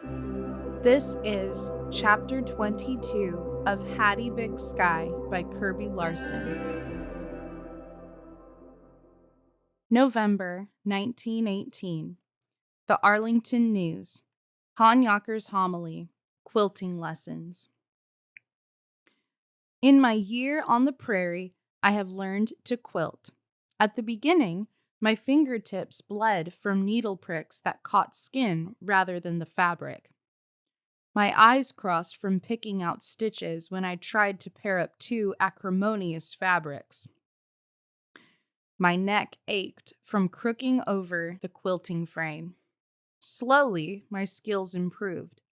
This is Chapter 22 of Hattie Big Sky by Kirby Larson. November 1918. The Arlington News. Hanyakker's Homily. Quilting Lessons. In my year on the prairie, I have learned to quilt. At the beginning, my fingertips bled from needle pricks that caught skin rather than the fabric. My eyes crossed from picking out stitches when I tried to pair up two acrimonious fabrics. My neck ached from crooking over the quilting frame. Slowly, my skills improved.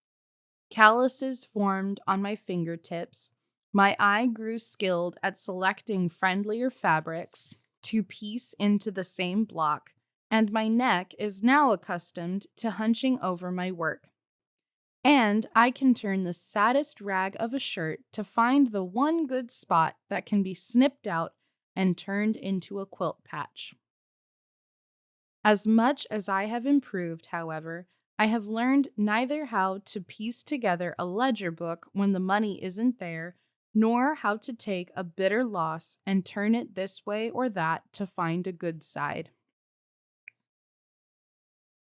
Calluses formed on my fingertips. My eye grew skilled at selecting friendlier fabrics to piece into the same block, and my neck is now accustomed to hunching over my work. And I can turn the saddest rag of a shirt to find the one good spot that can be snipped out and turned into a quilt patch. As much as I have improved, however, I have learned neither how to piece together a ledger book when the money isn't there, nor how to take a bitter loss and turn it this way or that to find a good side.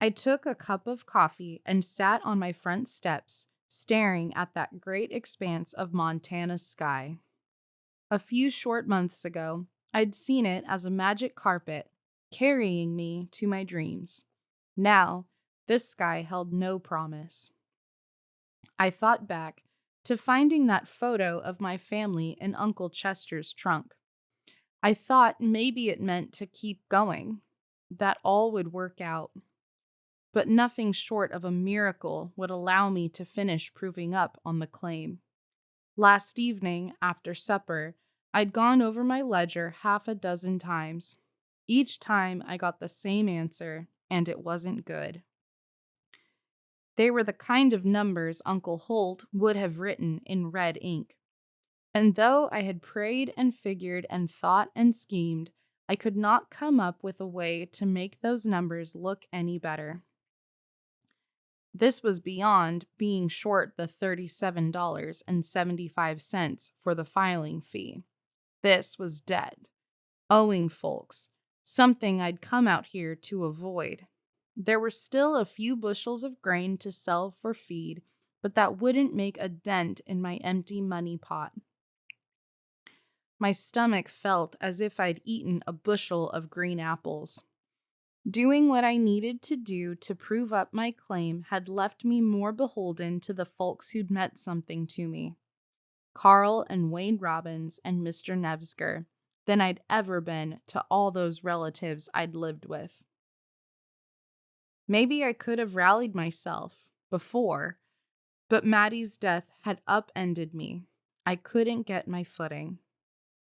I took a cup of coffee and sat on my front steps, staring at that great expanse of Montana sky. A few short months ago, I'd seen it as a magic carpet, carrying me to my dreams. Now, this sky held no promise. I thought back to finding that photo of my family in Uncle Chester's trunk. I thought maybe it meant to keep going, that all would work out. But nothing short of a miracle would allow me to finish proving up on the claim. Last evening, after supper, I'd gone over my ledger half a dozen times. Each time I got the same answer, and it wasn't good. They were the kind of numbers Uncle Holt would have written in red ink. And though I had prayed and figured and thought and schemed, I could not come up with a way to make those numbers look any better. This was beyond being short the $37.75 for the filing fee. This was dead, owing folks, something I'd come out here to avoid. There were still a few bushels of grain to sell for feed, but that wouldn't make a dent in my empty money pot. My stomach felt as if I'd eaten a bushel of green apples. Doing what I needed to do to prove up my claim had left me more beholden to the folks who'd meant something to me, Carl and Wayne Robbins and Mr. Nevsger, than I'd ever been to all those relatives I'd lived with. Maybe I could have rallied myself before, but Maddie's death had upended me. I couldn't get my footing.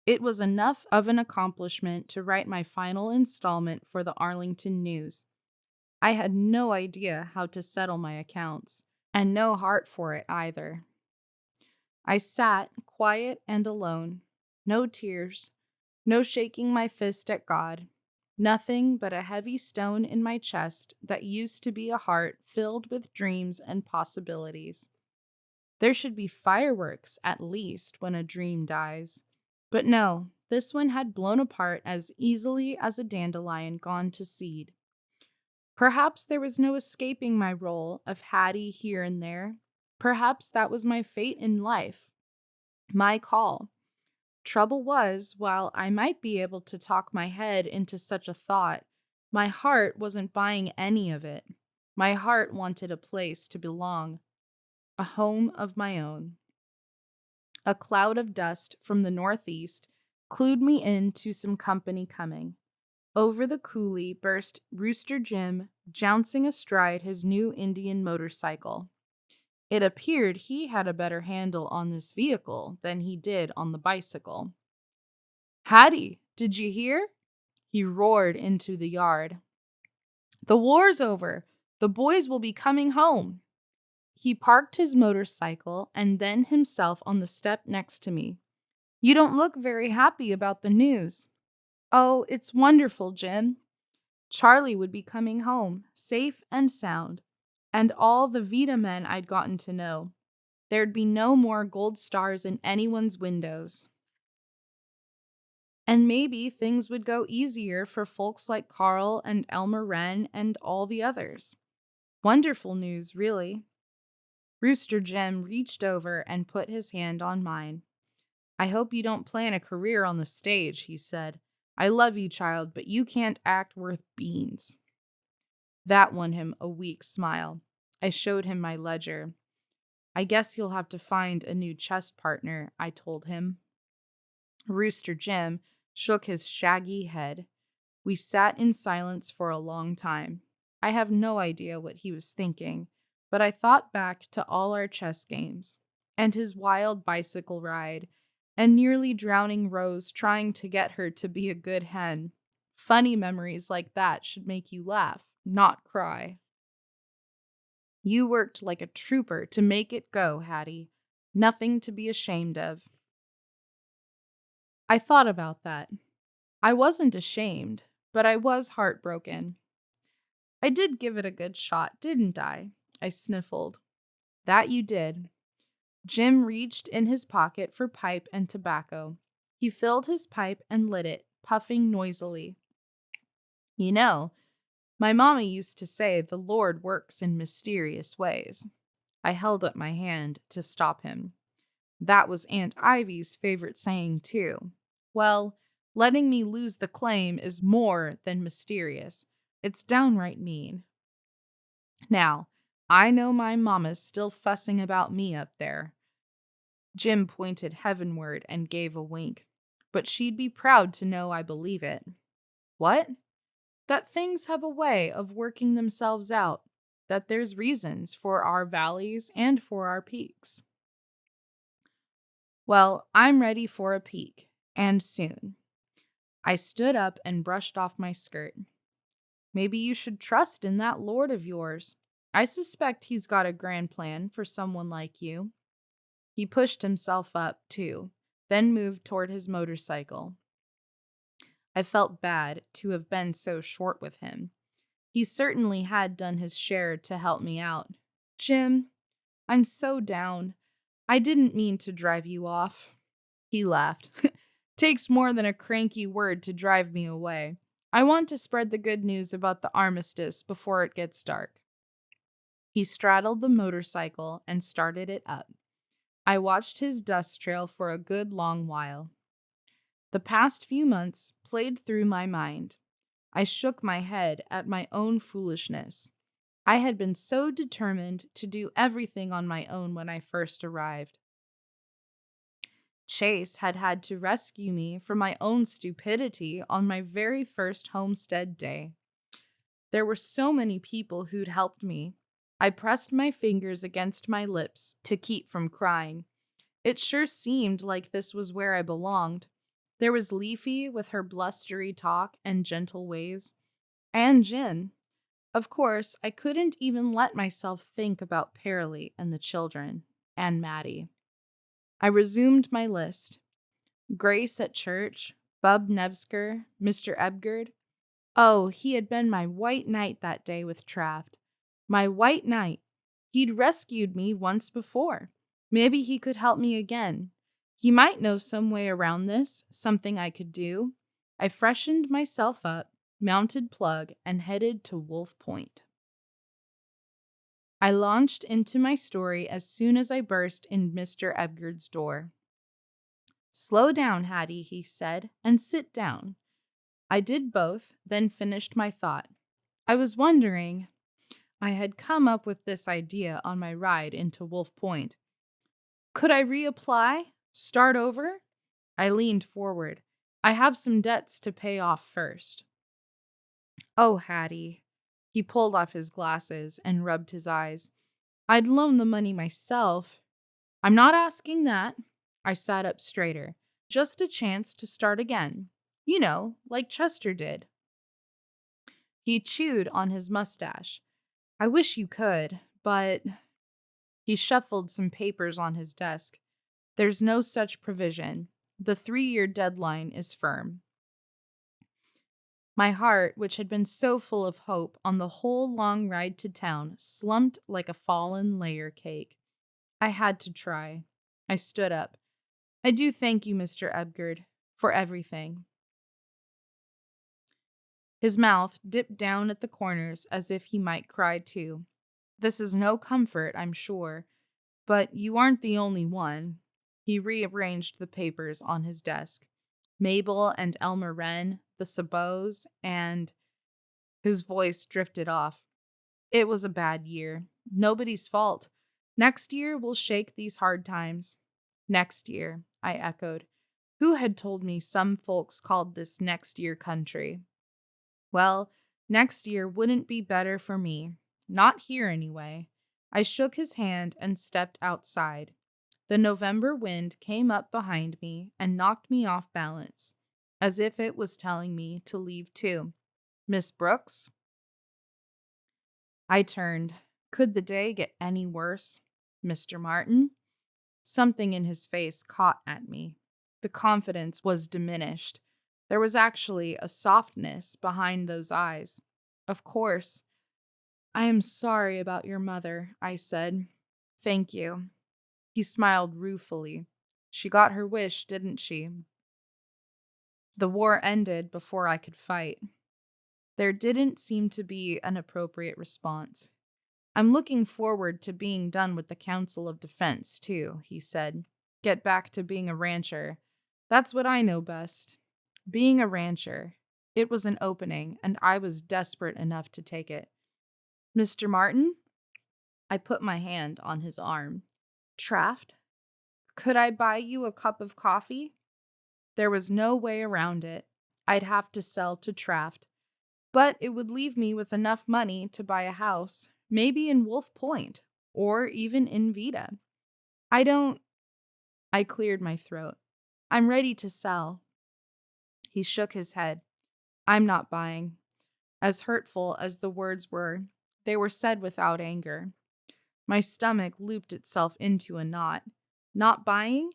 It was enough of an accomplishment to write my final installment for the Arlington News. I had no idea how to settle my accounts, and no heart for it either. I sat quiet and alone, no tears, no shaking my fist at God, nothing but a heavy stone in my chest that used to be a heart filled with dreams and possibilities. There should be fireworks, at least, when a dream dies. But no, this one had blown apart as easily as a dandelion gone to seed. Perhaps there was no escaping my role of Hattie here and there. Perhaps that was my fate in life, my call. Trouble was, while I might be able to talk my head into such a thought, my heart wasn't buying any of it. My heart wanted a place to belong, a home of my own. A cloud of dust from the northeast clued me into some company coming. Over the coulee burst Rooster Jim, jouncing astride his new Indian motorcycle. It appeared he had a better handle on this vehicle than he did on the bicycle. "Hattie, did you hear?" He roared into the yard. "The war's over. The boys will be coming home." He parked his motorcycle and then himself on the step next to me. "You don't look very happy about the news." "Oh, it's wonderful, Jim." Charlie would be coming home, safe and sound. and all the Vita men I'd gotten to know. There'd be no more gold stars in anyone's windows. And maybe things would go easier for folks like Carl and Elmer Wren and all the others. Wonderful news, really. Rooster Jim reached over and put his hand on mine. I hope you don't plan a career on the stage, he said. I love you, child, but you can't act worth beans. That won him a weak smile. I showed him my ledger. I guess you'll have to find a new chess partner, I told him. Rooster Jim shook his shaggy head. We sat in silence for a long time. I have no idea what he was thinking, but I thought back to all our chess games, and his wild bicycle ride, and nearly drowning Rose trying to get her to be a good hen. Funny memories like that should make you laugh, not cry. You worked like a trooper to make it go, Hattie. Nothing to be ashamed of. I thought about that. I wasn't ashamed, but I was heartbroken. I did give it a good shot, didn't I? I sniffled. That you did. Jim reached in his pocket for pipe and tobacco. He filled his pipe and lit it, puffing noisily. You know, my mama used to say the Lord works in mysterious ways. I held up my hand to stop him. That was Aunt Ivy's favorite saying, too. Well, letting me lose the claim is more than mysterious. It's downright mean. Now, I know my mama's still fussing about me up there. Jim pointed heavenward and gave a wink. But she'd be proud to know I believe it. What? That things have a way of working themselves out, that there's reasons for our valleys and for our peaks. Well, I'm ready for a peak, and soon. I stood up and brushed off my skirt. Maybe you should trust in that Lord of yours. I suspect he's got a grand plan for someone like you. He pushed himself up, too, then moved toward his motorcycle. I felt bad to have been so short with him. He certainly had done his share to help me out. Jim, I'm so down. I didn't mean to drive you off. He laughed. Takes more than a cranky word to drive me away. I want to spread the good news about the armistice before it gets dark. He straddled the motorcycle and started it up. I watched his dust trail for a good long while. The past few months played through my mind. I shook my head at my own foolishness. I had been so determined to do everything on my own when I first arrived. Chase had had to rescue me from my own stupidity on my very first homestead day. There were so many people who'd helped me. I pressed my fingers against my lips to keep from crying. It sure seemed like this was where I belonged. There was Leafy with her blustery talk and gentle ways, and Jim. Of course, I couldn't even let myself think about Paralee and the children, and Maddie. I resumed my list. Grace at church, Bub Nevsker, Mr. Ebgerd. Oh, he had been my white knight that day with Traft. My white knight. He'd rescued me once before. Maybe he could help me again. He might know some way around this, something I could do. I freshened myself up, mounted Plug, and headed to Wolf Point. I launched into my story as soon as I burst in Mr. Ebgerd's door. Slow down, Hattie, he said, and sit down. I did both, then finished my thought. I was wondering. I had come up with this idea on my ride into Wolf Point. Could I reapply? Start over? I leaned forward. I have some debts to pay off first. Oh, Hattie. He pulled off his glasses and rubbed his eyes. I'd loan the money myself. I'm not asking that. I sat up straighter. Just a chance to start again. You know, like Chester did. He chewed on his mustache. I wish you could, but... He shuffled some papers on his desk. There's no such provision. The 3-year deadline is firm. My heart, which had been so full of hope on the whole long ride to town, slumped like a fallen layer cake. I had to try. I stood up. I do thank you, Mr. Ebgard, for everything. His mouth dipped down at the corners as if he might cry too. This is no comfort, I'm sure, but you aren't the only one. He rearranged the papers on his desk. Mabel and Elmer Wren, the Sabots, and his voice drifted off. It was a bad year. Nobody's fault. Next year we'll shake these hard times. Next year, I echoed. Who had told me some folks called this next year country? Well, next year wouldn't be better for me. Not here, anyway. I shook his hand and stepped outside. The November wind came up behind me and knocked me off balance, as if it was telling me to leave too. Miss Brooks? I turned. Could the day get any worse? Mr. Martin? Something in his face caught at me. The confidence was diminished. There was actually a softness behind those eyes. Of course. I am sorry about your mother, I said. Thank you. He smiled ruefully. She got her wish, didn't she? The war ended before I could fight. There didn't seem to be an appropriate response. I'm looking forward to being done with the Council of Defense, too, he said. Get back to being a rancher. That's what I know best. Being a rancher. It was an opening, and I was desperate enough to take it. Mr. Martin? I put my hand on his arm. Traft? Could I buy you a cup of coffee? There was no way around it. I'd have to sell to Traft. But it would leave me with enough money to buy a house, maybe in Wolf Point, or even in Vita. I cleared my throat. I'm ready to sell. He shook his head. I'm not buying. As hurtful as the words were, they were said without anger. My stomach looped itself into a knot. Not buying?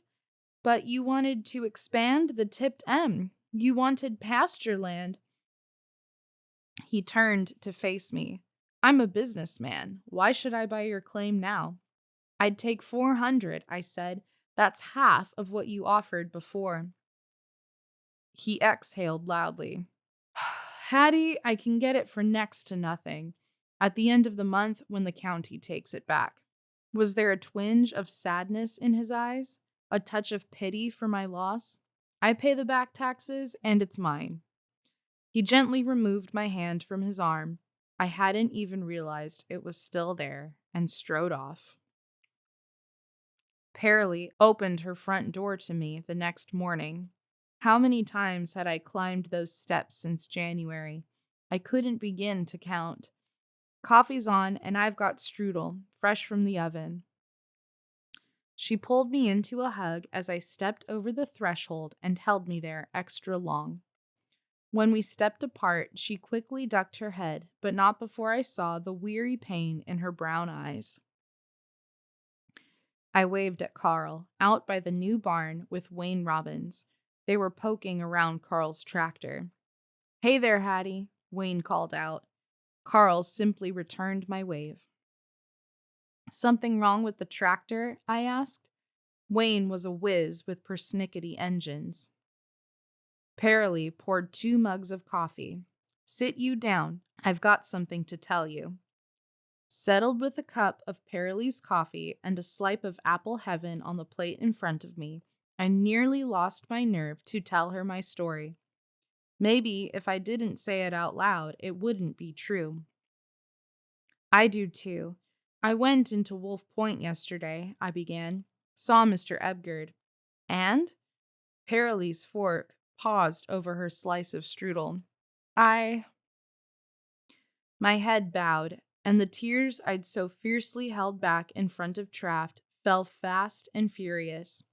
But you wanted to expand the tipped M. You wanted pasture land. He turned to face me. I'm a businessman. Why should I buy your claim now? I'd take 400, I said. That's half of what you offered before. He exhaled loudly. Hattie, I can get it for next to nothing. At the end of the month when the county takes it back. Was there a twinge of sadness in his eyes? A touch of pity for my loss? I pay the back taxes, and it's mine. He gently removed my hand from his arm. I hadn't even realized it was still there, and strode off. Paralee opened her front door to me the next morning. How many times had I climbed those steps since January? I couldn't begin to count. Coffee's on, and I've got strudel, fresh from the oven. She pulled me into a hug as I stepped over the threshold and held me there extra long. When we stepped apart, she quickly ducked her head, but not before I saw the weary pain in her brown eyes. I waved at Carl, out by the new barn with Wayne Robbins. They were poking around Carl's tractor. Hey there, Hattie, Wayne called out. Carl simply returned my wave. Something wrong with the tractor? I asked. Wayne was a whiz with persnickety engines. Paralee poured 2 mugs of coffee. Sit you down. I've got something to tell you. Settled with a cup of Paralee's coffee and a slice of apple heaven on the plate in front of me, I nearly lost my nerve to tell her my story. Maybe if I didn't say it out loud, it wouldn't be true. I do too. I went into Wolf Point yesterday, I began. Saw Mr. Ebgard. And? Paralee's fork paused over her slice of strudel. My head bowed, and the tears I'd so fiercely held back in front of Traft fell fast and furious.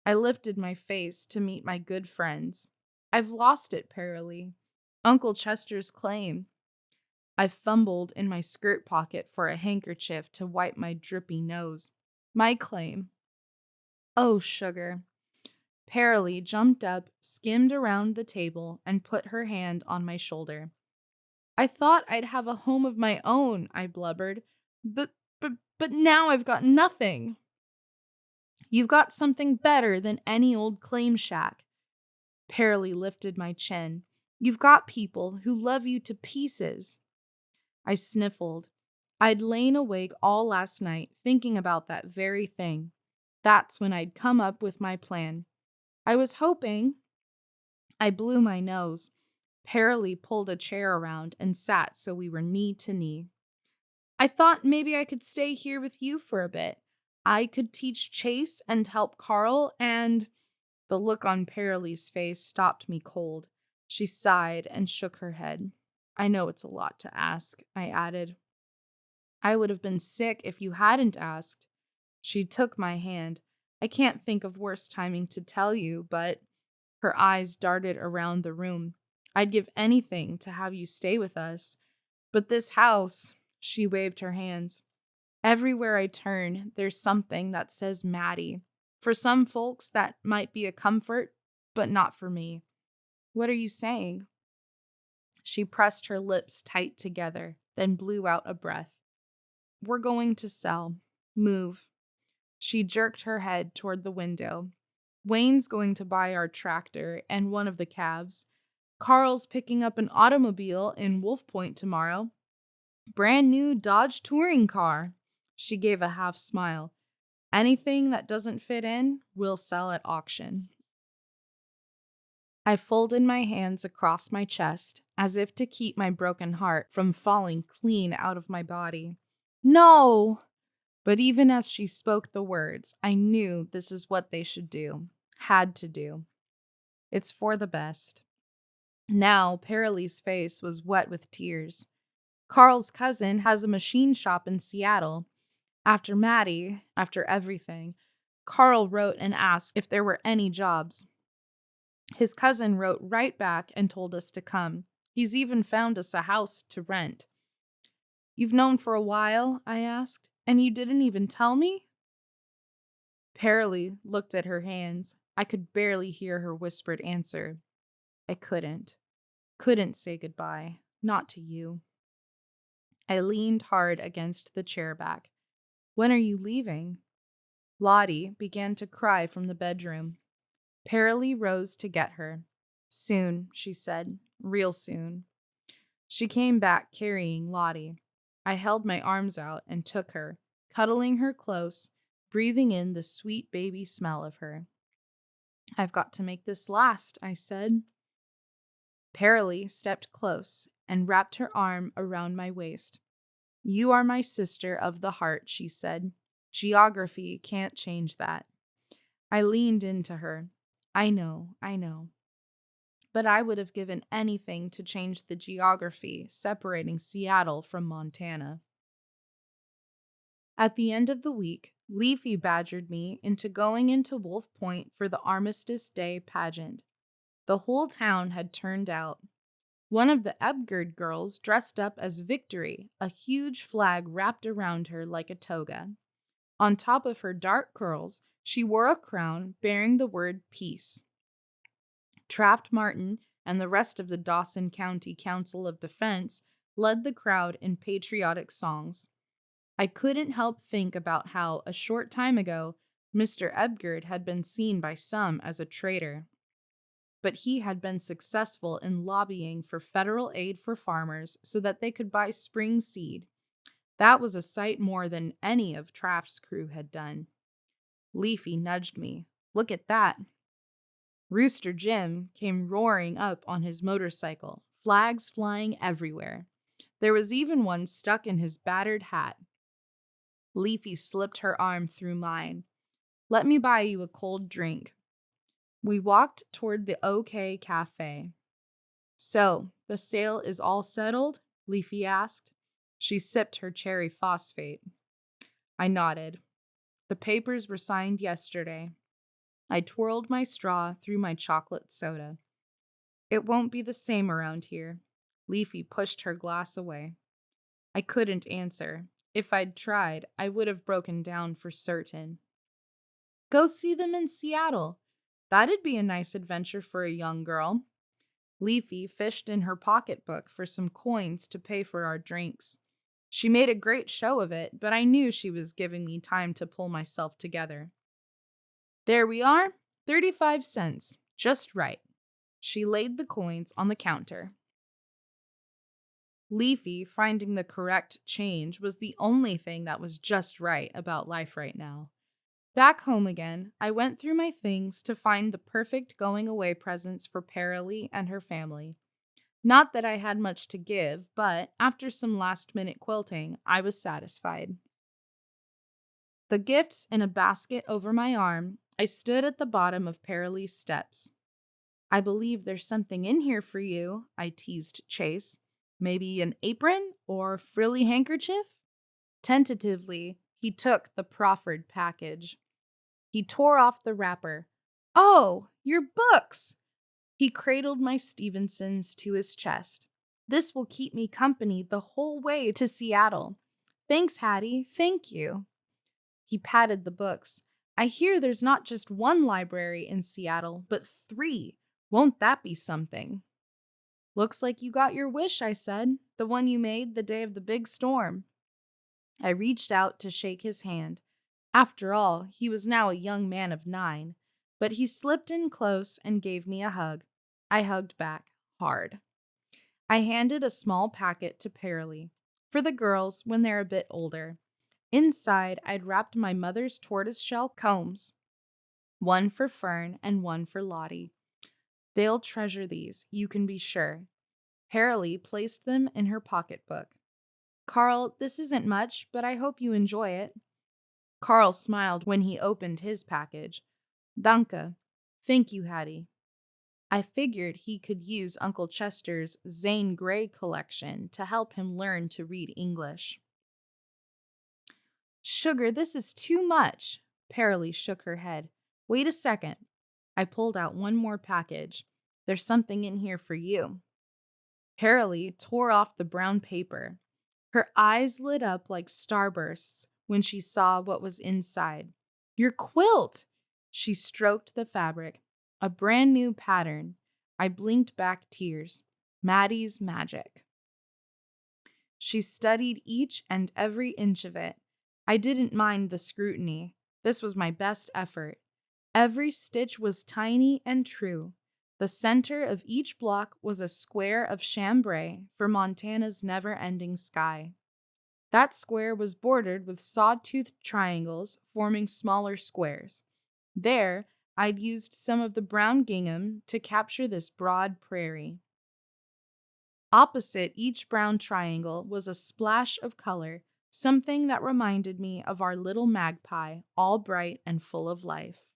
I lifted my face to meet my good friends. I've lost it, Paralee. Uncle Chester's claim. I fumbled in my skirt pocket for a handkerchief to wipe my drippy nose. My claim. Oh, sugar. Paralee jumped up, skimmed around the table, and put her hand on my shoulder. I thought I'd have a home of my own, I blubbered. But now I've got nothing. You've got something better than any old claim shack. Paralee lifted my chin. You've got people who love you to pieces. I sniffled. I'd lain awake all last night thinking about that very thing. That's when I'd come up with my plan. I was hoping. I blew my nose. Paralee pulled a chair around and sat so we were knee to knee. I thought maybe I could stay here with you for a bit. I could teach Chase and help Carl, and the look on Paralee's face stopped me cold. She sighed and shook her head. I know it's a lot to ask, I added. I would have been sick if you hadn't asked. She took my hand. I can't think of worse timing to tell you, but her eyes darted around the room. I'd give anything to have you stay with us. But this house, she waved her hands. Everywhere I turn, there's something that says Maddie. For some folks, that might be a comfort, but not for me. What are you saying? She pressed her lips tight together, then blew out a breath. We're going to sell. Move. She jerked her head toward the window. Wayne's going to buy our tractor and one of the calves. Carl's picking up an automobile in Wolf Point tomorrow. Brand new Dodge touring car. She gave a half smile. Anything that doesn't fit in, we'll sell at auction. I folded my hands across my chest, as if to keep my broken heart from falling clean out of my body. No! But even as she spoke the words, I knew this is what they should do. Had to do. It's for the best. Now, Paralee's face was wet with tears. Carl's cousin has a machine shop in Seattle. After Maddie, after everything, Carl wrote and asked if there were any jobs. His cousin wrote right back and told us to come. He's even found us a house to rent. You've known for a while? I asked. And you didn't even tell me? Paralee looked at her hands. I could barely hear her whispered answer. I couldn't say goodbye. Not to you. I leaned hard against the chair back. When are you leaving? Lottie began to cry from the bedroom. Paralee rose to get her. Soon, she said. Real soon. She came back carrying Lottie. I held my arms out and took her, cuddling her close, breathing in the sweet baby smell of her. I've got to make this last, I said. Paralee stepped close and wrapped her arm around my waist. You are my sister of the heart, she said. Geography can't change that. I leaned into her. I know. But I would have given anything to change the geography separating Seattle from Montana. At the end of the week, Leafy badgered me into going into Wolf Point for the Armistice Day pageant. The whole town had turned out. One of the Ebgerd girls dressed up as Victory, a huge flag wrapped around her like a toga. On top of her dark curls, she wore a crown bearing the word peace. Traft Martin and the rest of the Dawson County Council of Defense led the crowd in patriotic songs. I couldn't help think about how, a short time ago, Mr. Ebgerd had been seen by some as a traitor. But he had been successful in lobbying for federal aid for farmers so that they could buy spring seed. That was a sight more than any of Traft's crew had done. Leafy nudged me. Look at that. Rooster Jim came roaring up on his motorcycle, flags flying everywhere. There was even one stuck in his battered hat. Leafy slipped her arm through mine. Let me buy you a cold drink. We walked toward the OK Cafe. So, the sale is all settled? Leafy asked. She sipped her cherry phosphate. I nodded. The papers were signed yesterday. I twirled my straw through my chocolate soda. It won't be the same around here. Leafy pushed her glass away. I couldn't answer. If I'd tried, I would have broken down for certain. Go see them in Seattle. That'd be a nice adventure for a young girl. Leafy fished in her pocketbook for some coins to pay for our drinks. She made a great show of it, but I knew she was giving me time to pull myself together. There we are, 35 cents, just right. She laid the coins on the counter. Leafy, finding the correct change, was the only thing that was just right about life right now. Back home again, I went through my things to find the perfect going away presents for Paralee and her family. Not that I had much to give, but after some last-minute quilting, I was satisfied. The gifts in a basket over my arm, I stood at the bottom of Paralee's steps. I believe there's something in here for you, I teased Chase. Maybe an apron or frilly handkerchief? Tentatively, he took the proffered package. He tore off the wrapper. Oh, your books! He cradled my Stevensons to his chest. This will keep me company the whole way to Seattle. Thanks, Hattie. Thank you. He patted the books. I hear there's not just one library in Seattle, but 3. Won't that be something? Looks like you got your wish, I said, the one you made the day of the big storm. I reached out to shake his hand. After all, he was now a young man of 9, but he slipped in close and gave me a hug. I hugged back, hard. I handed a small packet to Paralee, for the girls when they're a bit older. Inside, I'd wrapped my mother's tortoiseshell combs, one for Fern and one for Lottie. They'll treasure these, you can be sure. Paralee placed them in her pocketbook. Carl, this isn't much, but I hope you enjoy it. Carl smiled when he opened his package. Danke. Thank you, Hattie. I figured he could use Uncle Chester's Zane Grey collection to help him learn to read English. Sugar, this is too much. Paralee shook her head. Wait a second. I pulled out one more package. There's something in here for you. Paralee tore off the brown paper. Her eyes lit up like starbursts when she saw what was inside. Your quilt! She stroked the fabric. A brand new pattern. I blinked back tears. Maddie's magic. She studied each and every inch of it. I didn't mind the scrutiny. This was my best effort. Every stitch was tiny and true. The center of each block was a square of chambray for Montana's never-ending sky. That square was bordered with sawtoothed triangles forming smaller squares. There, I'd used some of the brown gingham to capture this broad prairie. Opposite each brown triangle was a splash of color, something that reminded me of our little magpie, all bright and full of life.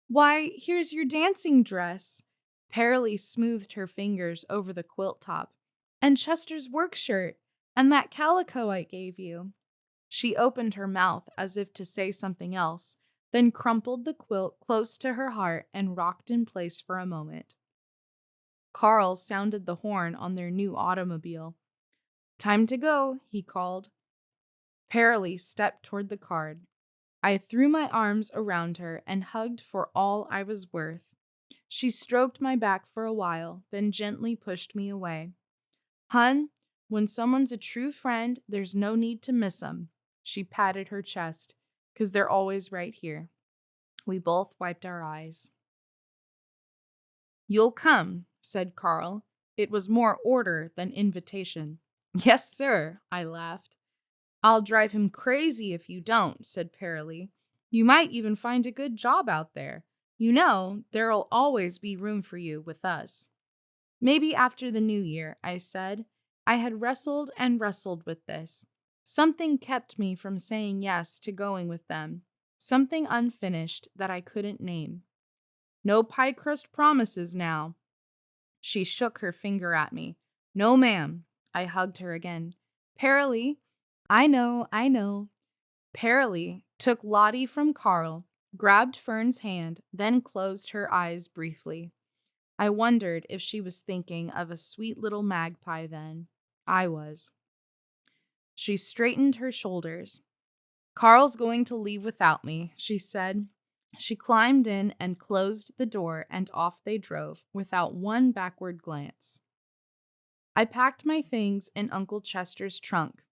Why, here's your dancing dress. Paralee smoothed her fingers over the quilt top. And Chester's work shirt, and that calico I gave you. She opened her mouth as if to say something else, then crumpled the quilt close to her heart and rocked in place for a moment. Carl sounded the horn on their new automobile. Time to go, he called. Paralee stepped toward the card. I threw my arms around her and hugged for all I was worth. She stroked my back for a while, then gently pushed me away. Hun, when someone's a true friend, there's no need to miss 'em. She patted her chest, 'cause they're always right here. We both wiped our eyes. You'll come, said Carl. It was more order than invitation. Yes, sir, I laughed. I'll drive him crazy if you don't, said Paralee. You might even find a good job out there. You know, there'll always be room for you with us. Maybe after the new year, I said. I had wrestled and wrestled with this. Something kept me from saying yes to going with them. Something unfinished that I couldn't name. No pie crust promises now. She shook her finger at me. No, ma'am. I hugged her again. Paralee. I know. Paralee took Lottie from Carl, grabbed Fern's hand, then closed her eyes briefly. I wondered if she was thinking of a sweet little magpie then. I was. She straightened her shoulders. Carl's going to leave without me, she said. She climbed in and closed the door, and off they drove without one backward glance. I packed my things in Uncle Chester's trunk.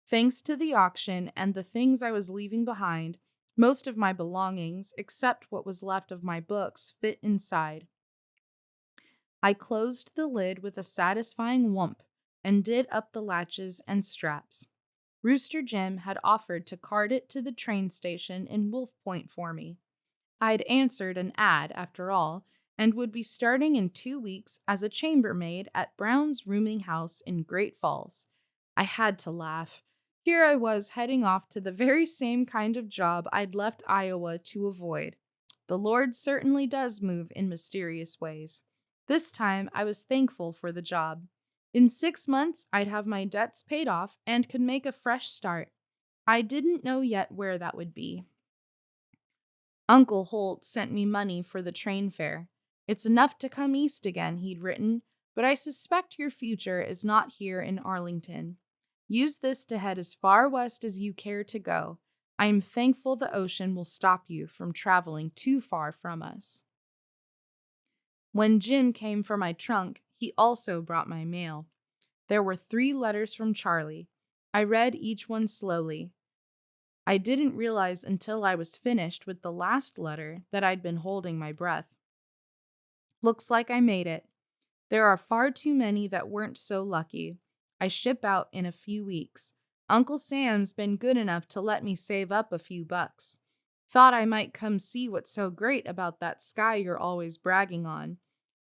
Thanks to the auction and the things I was leaving behind, most of my belongings, except what was left of my books, fit inside. I closed the lid with a satisfying whump and did up the latches and straps. Rooster Jim had offered to cart it to the train station in Wolf Point for me. I'd answered an ad, after all, and would be starting in 2 weeks as a chambermaid at Brown's rooming house in Great Falls. I had to laugh. Here I was heading off to the very same kind of job I'd left Iowa to avoid. The Lord certainly does move in mysterious ways. This time I was thankful for the job. In 6 months, I'd have my debts paid off and could make a fresh start. I didn't know yet where that would be. Uncle Holt sent me money for the train fare. It's enough to come east again, he'd written, but I suspect your future is not here in Arlington. Use this to head as far west as you care to go. I am thankful the ocean will stop you from traveling too far from us. When Jim came for my trunk, he also brought my mail. There were 3 letters from Charlie. I read each one slowly. I didn't realize until I was finished with the last letter that I'd been holding my breath. Looks like I made it. There are far too many that weren't so lucky. I ship out in a few weeks. Uncle Sam's been good enough to let me save up a few bucks. Thought I might come see what's so great about that sky you're always bragging on.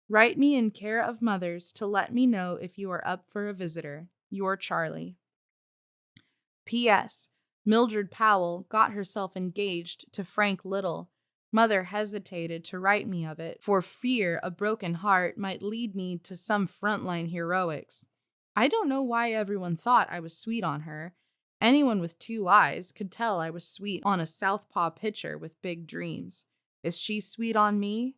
Write me in care of Mother's to let me know if you are up for a visitor. Your Charlie. P.S. Mildred Powell got herself engaged to Frank Little. Mother hesitated to write me of it for fear a broken heart might lead me to some frontline heroics. I don't know why everyone thought I was sweet on her. Anyone with 2 eyes could tell I was sweet on a southpaw pitcher with big dreams. Is she sweet on me?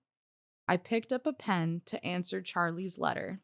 I picked up a pen to answer Charlie's letter.